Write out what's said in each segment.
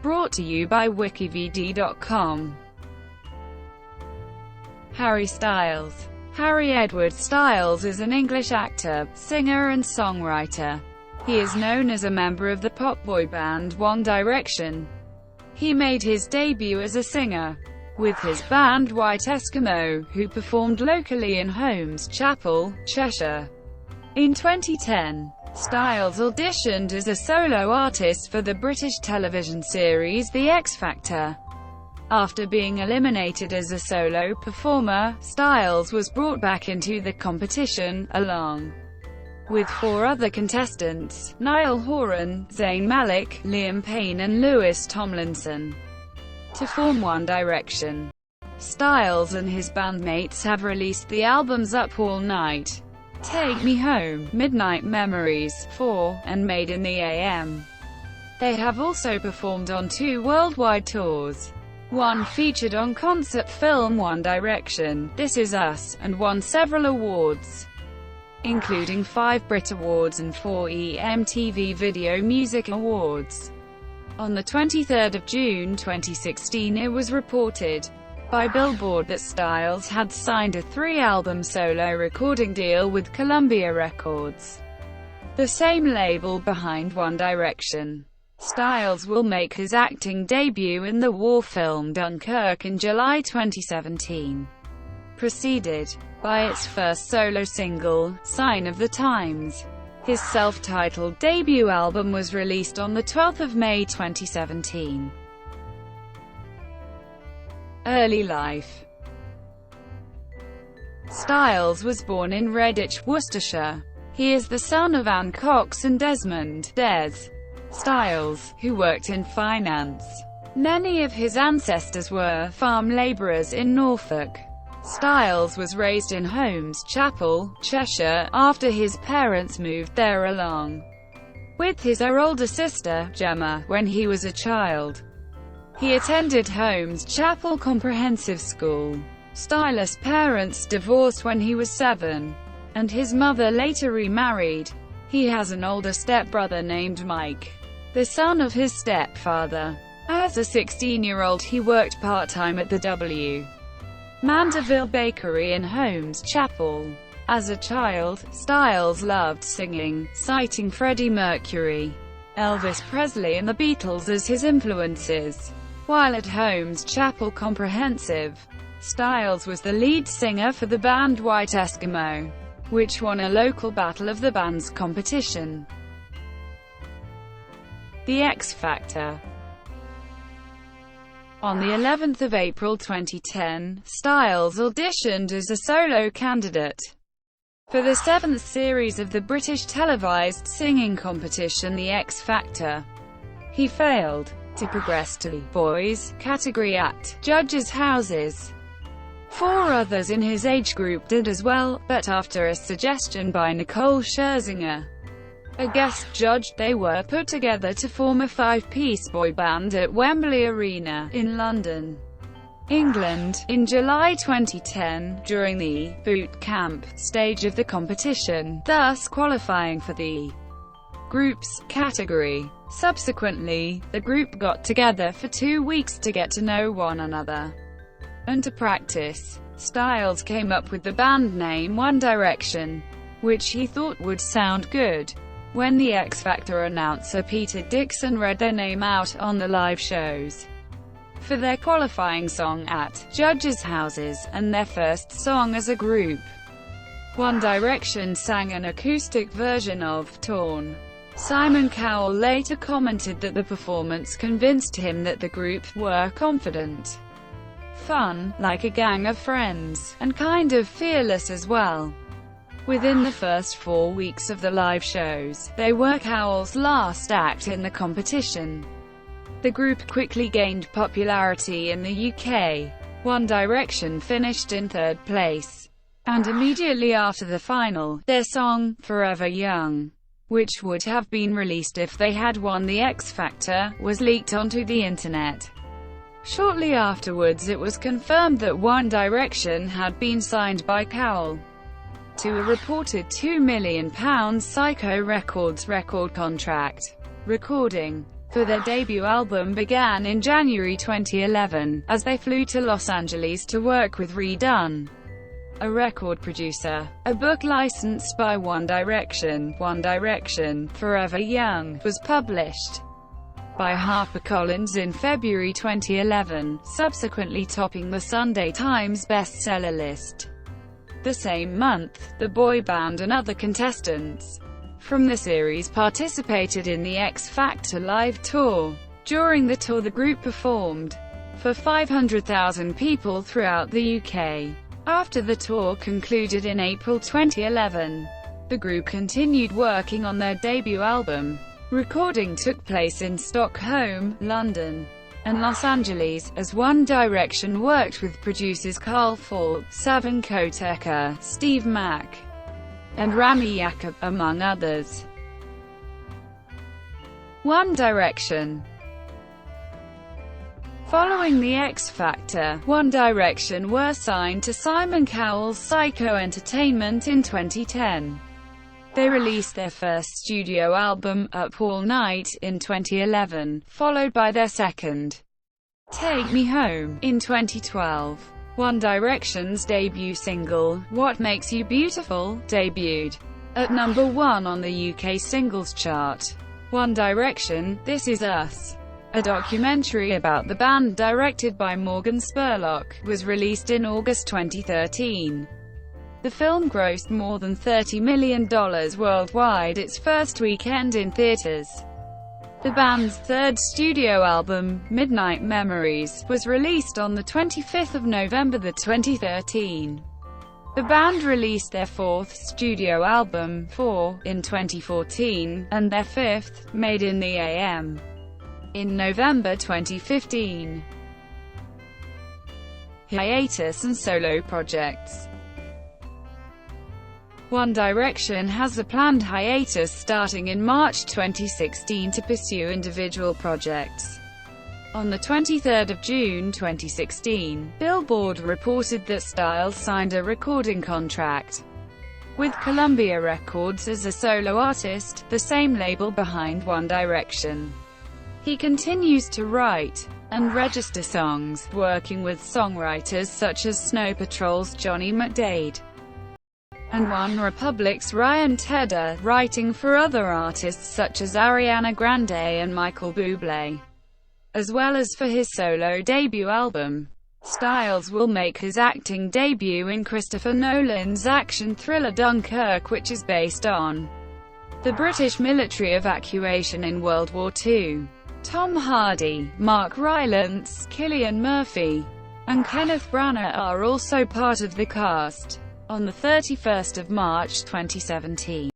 Brought to you by WikiVidi.com. Harry Styles. Harry Edward Styles is an English actor, singer and songwriter. He is known as a member of the pop boy band One Direction. He made his debut as a singer with his band White Eskimo, who performed locally in Holmes Chapel, Cheshire. In 2010, Styles auditioned as a solo artist for the British television series The X Factor. After being eliminated as a solo performer, Styles was brought back into the competition, along with 4 other contestants: Niall Horan, Zayn Malik, Payne and Louis Tomlinson, to form One Direction. Styles and his bandmates have released the albums Up All Night, Take Me Home, Midnight Memories, 4, and Made in the AM. They have also performed on 2 worldwide tours. One featured on concert film One Direction, This Is Us, and won several awards, including 5 Brit Awards and 4 MTV Video Music Awards. On the 23rd of June 2016, it was reported by Billboard that Styles had signed a 3-album solo recording deal with Columbia Records, the same label behind One Direction. Styles will make his acting debut in the war film Dunkirk in July 2017, preceded by its first solo single, Sign of the Times. His self-titled debut album was released on the 12th of May 2017. Early life. Styles was born in Redditch, Worcestershire. He is the son of Anne Cox and Desmond Des Styles, who worked in finance. Many of his ancestors were farm labourers in Norfolk. Styles was raised in Holmes Chapel, Cheshire, after his parents moved there along with his older sister, Gemma, when he was a child. He attended Holmes Chapel Comprehensive School. Styles' parents divorced when he was 7, and his mother later remarried. He has an older stepbrother named Mike, the son of his stepfather. As a 16-year-old, he worked part-time at the W. Mandeville Bakery in Holmes Chapel. As a child, Styles loved singing, citing Freddie Mercury, Elvis Presley and the Beatles as his influences. While at Holmes Chapel Comprehensive, Styles was the lead singer for the band White Eskimo, which won a local Battle of the Bands competition. The X Factor. On the 11th of April 2010, Styles auditioned as a solo candidate for the 7th series of the British televised singing competition The X Factor. He failed to progress to the boys category at judges' houses. 4 others in his age group did as well, but after a suggestion by Nicole Scherzinger, a guest judge, they were put together to form a 5-piece boy band at Wembley Arena, in London, England, in July 2010, during the boot camp stage of the competition, thus qualifying for the groups category. Subsequently, the group got together for 2 weeks to get to know one another and to practice. Styles came up with the band name One Direction, which he thought would sound good. When the X Factor announcer Peter Dixon read their name out on the live shows for their qualifying song at judges' houses, and their first song as a group, One Direction sang an acoustic version of Torn. Simon Cowell later commented that the performance convinced him that the group were confident, fun, like a gang of friends, and kind of fearless as well. Within the first 4 weeks of the live shows, they were Cowell's last act in the competition. The group quickly gained popularity in the UK. One Direction finished in 3rd place, and immediately after the final, their song, Forever Young, which would have been released if they had won the X Factor, was leaked onto the internet. Shortly afterwards, it was confirmed that One Direction had been signed by Cowell to a reported £2 million Psycho Records record contract. Recording for their debut album began in January 2011, as they flew to Los Angeles to work with Redone, a record producer. A book licensed by One Direction, Forever Young, was published by HarperCollins in February 2011, subsequently topping the Sunday Times bestseller list. The same month, the boy band and other contestants from the series participated in the X Factor live tour. During the tour, the group performed for 500,000 people throughout the UK. After the tour concluded in April 2011, the group continued working on their debut album. Recording took place in Stockholm, London, and Los Angeles, as One Direction worked with producers Carl Falk, Savan Kotecha, Steve Mack, and Rami Yacoub, among others. One Direction. Following the X Factor, One Direction were signed to Simon Cowell's Psycho Entertainment in 2010. They released their first studio album, Up All Night, in 2011, followed by their second, Take Me Home, in 2012. One Direction's debut single, What Makes You Beautiful, debuted at number 1 on the UK singles chart. One Direction, This Is Us, a documentary about the band directed by Morgan Spurlock, was released in August 2013. The film grossed more than $30 million worldwide its first weekend in theaters. The band's third studio album, Midnight Memories, was released on the 25th of November 2013. The band released their fourth studio album, 4, in 2014, and their fifth, Made in the AM, in November 2015. Hiatus and solo projects. One Direction has a planned hiatus starting in March 2016 to pursue individual projects. On the 23rd of June 2016, Billboard reported that Styles signed a recording contract with Columbia Records as a solo artist, the same label behind One Direction. He continues to write and register songs, working with songwriters such as Snow Patrol's Johnny McDaid and One Republic's Ryan Tedder, writing for other artists such as Ariana Grande and Michael Bublé, as well as for his solo debut album. Styles will make his acting debut in Christopher Nolan's action thriller Dunkirk, which is based on the British military evacuation in World War II. Tom Hardy, Mark Rylance, Cillian Murphy, and Kenneth Branagh are also part of the cast. On the 31st of March 2017,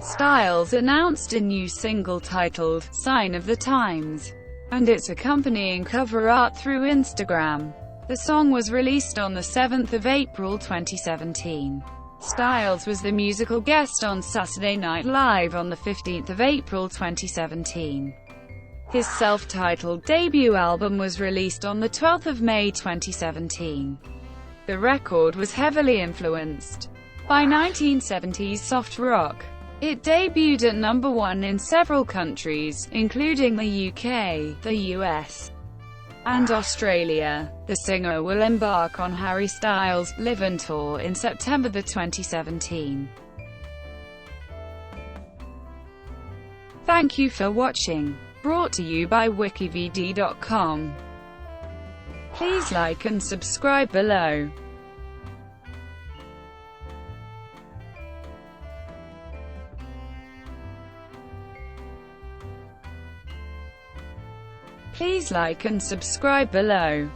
Styles announced a new single titled "Sign of the Times" and its accompanying cover art through Instagram. The song was released on the 7th of April 2017. Styles was the musical guest on Saturday Night Live on the 15th of April 2017. His self-titled debut album was released on the 12th of May 2017. The record was heavily influenced by 1970s soft rock. It debuted at number 1 in several countries, including the UK, the US, and Australia. The singer will embark on Harry Styles' Live and Tour in September 2017. Thank you for watching. Brought to you by WikiVidi.com. Please like and subscribe below. Please like and subscribe below.